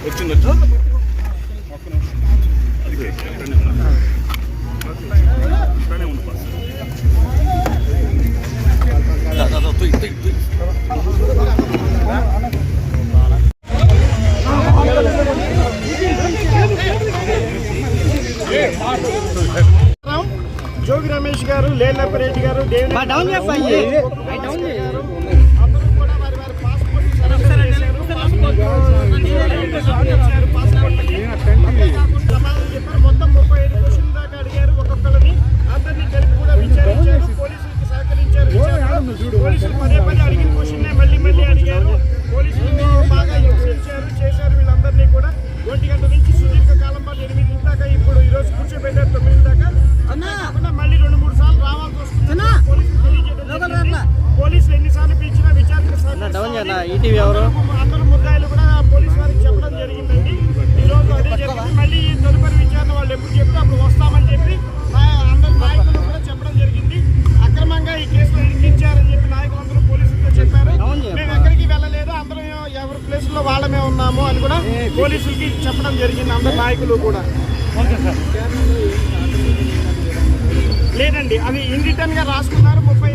వచ్చింది జోగి రమేష్ గారు, లేలపరెడ్డి గారు, దేవి మొత్తం 35 క్వశ్చన్ దాకా అడిగారు. ఒక్కొక్కరిని అందరినీ కలిపి కూడా విచారించారు. పోలీసులకు సహకరించారు. పోలీసులు పదే అడిగిన క్వశ్చన్ మళ్ళీ అడిగారు. పోలీసులు బాగా హింసించారు, చేశారు. వీళ్ళందరినీ కూడా 1 గంట నుంచి సుదీర్ఘ కాలం పాటు 8 దాకా ఇప్పుడు ఈరోజు కూర్చోబెట్టారు. 9 దాకా మళ్ళీ 2-3 సార్లు రావాల్సి వస్తుంది. పోలీసులు ఎన్నిసార్లు పిలిచినా విచారణ అందరూ ముద్దాయిలు కూడా పోలీసు వారికి చెప్పడం జరిగిందండి. ఈ రోజు అదే జరిగింది. మళ్ళీ తదుపరి విచారణ వాళ్ళు ఎప్పుడు చెప్తే అప్పుడు వస్తామని చెప్పి అందరు నాయకులు కూడా చెప్పడం జరిగింది. అక్రమంగా ఈ కేసులో ఇరికించారని చెప్పి నాయకులందరూ పోలీసులతో చెప్పారు. మేము ఎక్కడికి వెళ్ళలేదు, అందరం ఎవరి ప్లేసుల్లో వాళ్ళమే ఉన్నాము అని కూడా పోలీసులకి చెప్పడం జరిగింది. అందరు నాయకులు కూడా లేదండి, అవి ఇన్ రిటర్న్ గా రాసుకున్నారు. 30